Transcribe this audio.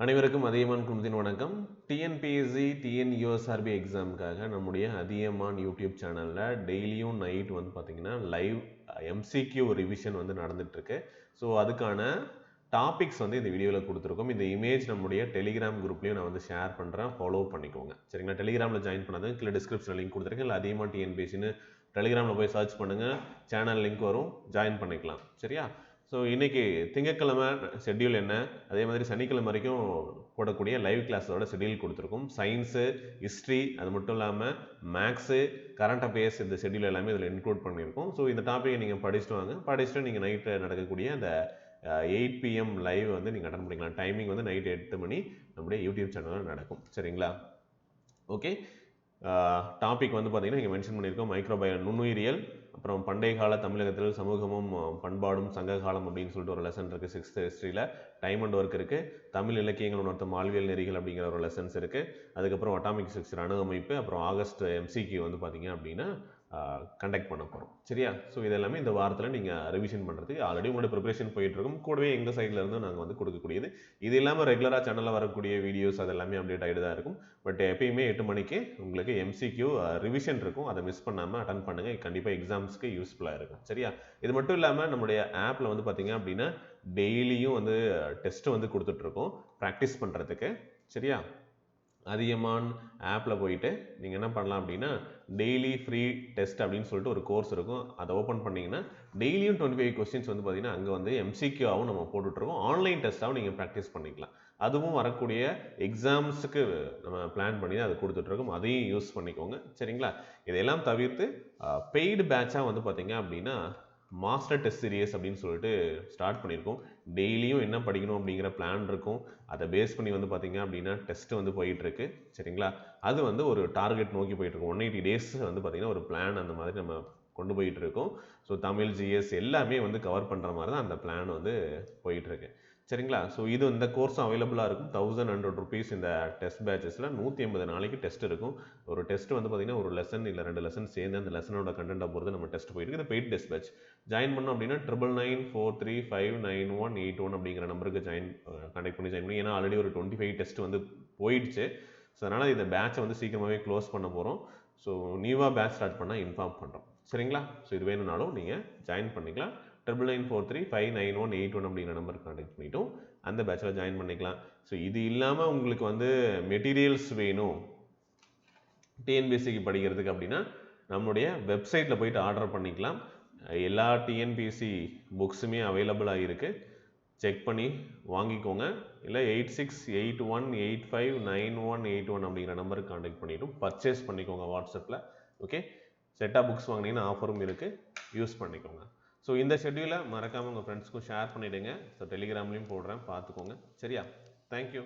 அனைவருக்கும் அதியமான் குழுமத்தின் வணக்கம். TNPSC TNUSRB எக்ஸாமுக்காக நம்முடைய அதியமான் யூடியூப் சேனலில் டெய்லியும் நைட் வந்து பார்த்திங்கன்னா லைவ் MCQ ரிவிஷன் வந்து நடந்துகிட்ருக்கு. ஸோ அதுக்கான டாபிக்ஸ் வந்து இந்த வீடியோவில் கொடுத்துருக்கோம். இந்த இமேஜ் நம்முடைய டெலிகிராம் குரூப்லேயும் நான் வந்து ஷேர் பண்ணுறேன், ஃபாலோ பண்ணிக்கோங்க. சரிங்களா? டெலிகிராமில் ஜாயின் பண்ணாதவங்க கீழே டிஸ்கிரிப்ஷனில் லிங்க் கொடுத்துருக்கேன். இல்லை அதியமான் TNPSCன்னு டெலிகிராமில் போய் சர்ச் பண்ணுங்கள், சேனல் லிங்க் வரும், ஜாயின் பண்ணிக்கலாம். சரியா? ஸோ இன்றைக்கி திங்கட்கிழமை ஷெட்யூல் என்ன, அதே மாதிரி சனிக்கிழமை வரைக்கும் போடக்கூடிய லைவ் கிளாஸோட ஷெட்யூல் கொடுத்துருக்கோம். சயின்ஸு, ஹிஸ்ட்ரி, அது மட்டும் இல்லாமல் மேக்ஸு, கரண்ட் அஃபேர்ஸ், இந்த ஷெட்யூல் எல்லாமே இதில் இன்க்ளூட் பண்ணியிருக்கோம். ஸோ இந்த டாப்பிக்கை நீங்கள் படிச்சுட்டு வாங்க. படிச்சுட்டு நீங்கள் நைட்டு நடக்கக்கூடிய அந்த 8 PM லைவ் வந்து நீங்கள் அட்டன் பண்ணிக்கலாம். டைமிங் வந்து நைட் 8 மணி நம்முடைய யூடியூப் சேனலில் நடக்கும். சரிங்களா? ஓகே. டாபிக் வந்து பார்த்தீங்கன்னா இங்கே மென்ஷன் பண்ணியிருக்கோம். மைக்ரோபயோ நுண்ணுயிரியல், அப்புறம் பண்டைய கால தமிழகத்தில் சமூகமும் பண்பாடும் சங்க காலம் அப்படின்னு சொல்லிட்டு ஒரு லெசன் இருக்குது. 6th ஹிஸ்ட்ரியில் டைம் அண்ட் ஒர்க் இருக்குது. தமிழ் இலக்கியங்கள் உணர்த்தும் வாழ்வியல் நெறிகள் அப்படிங்கிற ஒரு லெசன்ஸ் இருக்குது. அதுக்கப்புறம் அட்டாமிக் ஸ்ட்ரக்சர் அணுகமைப்பு, அப்புறம் ஆகஸ்ட் MCQ வந்து பார்த்தீங்க அப்படின்னா கண்டக்ட் பண்ண போகிறோம். சரியா? ஸோ இதெல்லாமே இந்த வாரத்தில் நீங்கள் ரிவிஷன் பண்ணுறதுக்கு ஆல்ரெடி உங்களோட ப்ரிப்பரேஷன் போயிட்டுருக்கும். கூடவே எங்கள் சைடில் இருந்து நாங்கள் வந்து கொடுக்கக்கூடியது. இது இல்லாமல் ரெகுலராக சேனலில் வரக்கூடிய வீடியோஸ் அதெல்லாமே அப்டேட் ஆகிட்டு தான் இருக்கும். பட் எப்பயுமே 8 மணிக்கு உங்களுக்கு MCQ ரிவிஷன் இருக்கும். அதை மிஸ் பண்ணாமல் அட்டன் பண்ணுங்கள். கண்டிப்பாக எக்ஸாம்ஸ்க்கு யூஸ்ஃபுல்லாக இருக்கும். சரியா? இது மட்டும் இல்லாமல் நம்முடைய ஆப்பில் வந்து பார்த்தீங்க அப்படின்னா டெய்லியும் வந்து டெஸ்ட் வந்து கொடுத்துட்ருக்கோம் ப்ராக்டிஸ் பண்ணுறதுக்கு. சரியா? அதியமான் ஆப்பில் போயிட்டு நீங்கள் என்ன பண்ணலாம் அப்படின்னா டெய்லி ஃப்ரீ டெஸ்ட் அப்படின்னு சொல்லிட்டு ஒரு கோர்ஸ் இருக்கும். அதை ஓப்பன் பண்ணிங்கன்னா டெய்லியும் 25 கொஸ்டின்ஸ் வந்து பார்த்தீங்கன்னா அங்கே வந்து MCQவாகவும் நம்ம போட்டுட்ருக்கோம். ஆன்லைன் டெஸ்ட்டாகவும் நீங்கள் ப்ராக்டிஸ் பண்ணிக்கலாம். அதுவும் வரக்கூடிய எக்ஸாம்ஸுக்கு நம்ம பிளான் பண்ணி தான் அதை கொடுத்துட்ருக்கோம். அதையும் யூஸ் பண்ணிக்கோங்க. சரிங்களா? இதையெல்லாம் தவிர்த்து பெய்டு பேட்சாக வந்து பார்த்தீங்க அப்படின்னா மாஸ்டர் டெஸ்ட் சீரியஸ் அப்படின்னு சொல்லிட்டு ஸ்டார்ட் பண்ணியிருக்கோம். டெய்லியும் என்ன படிக்கணும் அப்படிங்கிற பிளான் இருக்கும். அதை பேஸ் பண்ணி வந்து பார்த்தீங்க அப்படின்னா டெஸ்ட் வந்து போயிட்டுருக்கு. சரிங்களா? அது வந்து ஒரு டார்கெட் நோக்கி போயிட்டுருக்கோம். 180 டேஸ் வந்து பார்த்திங்கன்னா ஒரு பிளான் அந்த மாதிரி நம்ம கொண்டு போயிட்டுருக்கோம். ஸோ தமிழ், GS எல்லாமே வந்து கவர் பண்ணுற மாதிரி தான் அந்த பிளான் வந்து போயிட்டுருக்கு. சரிங்களா? ஸோ இது இந்த கோர்ஸும் அவைலபிளாக இருக்கும். 1100 rupees இந்த டெஸ்ட் பேட்சஸில் 180 நாளைக்கு டெஸ்ட் இருக்கும். ஒரு டெஸ்ட் வந்து பார்த்திங்கன்னா ஒரு லெசன் இல்லை 2 லெசன் சேர்ந்து அந்த லெசனோட கண்டென்ட்டை பொறுத்து நம்ம டெஸ்ட் போயிருக்கு. இது பெய்ட் டெஸ்ட் பேட்ச். ஜாயின் பண்ணோம் அப்படின்னா 9994359181 அப்படிங்கிற நம்பருக்கு கான்டாக்ட் பண்ணி ஜாயின் பண்ணி. ஏன்னா ஆல்ரெடி ஒரு 25 டெஸ்ட் வந்து போயிடுச்சு. ஸோ அதனால் இந்த பேட்சை வந்து சீக்கிரமாகவே க்ளோஸ் பண்ண போகிறோம். ஸோ நியூவாக பேட்ச் ஸ்டார்ட் பண்ணால் இன்ஃபார்ம் பண்ணுறோம். சரிங்களா? ஸோ இது வேணும்னாலும் நீங்கள் ஜாயின் பண்ணிக்கலாம். 9994359181 அப்படிங்கிற நம்பருக்கு கான்டாக்ட் பண்ணிவிட்டோம் அந்த பேட்சில் ஜாயின் பண்ணிக்கலாம். ஸோ இது இல்லாமல் உங்களுக்கு வந்து மெட்டீரியல்ஸ் வேணும் TNPSCக்கு படிக்கிறதுக்கு அப்படின்னா நம்மளுடைய வெப்சைட்டில் போயிட்டு ஆர்டர் பண்ணிக்கலாம். எல்லா TNPSC புக்ஸுமே அவைலபிளாக இருக்குது. செக் பண்ணி வாங்கிக்கோங்க. இல்லை 8681859181 அப்படிங்கிற நம்பருக்கு கான்டாக்ட் பண்ணிவிட்டு பர்ச்சேஸ் பண்ணிக்கோங்க வாட்ஸ்அப்பில். ஓகே. செட்டாக புக்ஸ் வாங்கினீங்கன்னா ஆஃபரும் இருக்குது, யூஸ் பண்ணிக்கோங்க. ஸோ இந்த ஷெட்யூலை மறக்காமல் உங்கள் ஃப்ரெண்ட்ஸ்க்கும் ஷேர் பண்ணிவிடுங்க. ஸோ டெலிகிராம்லேயும் போடுறேன், பார்த்துக்கோங்க. சரியா? தேங்க்யூ.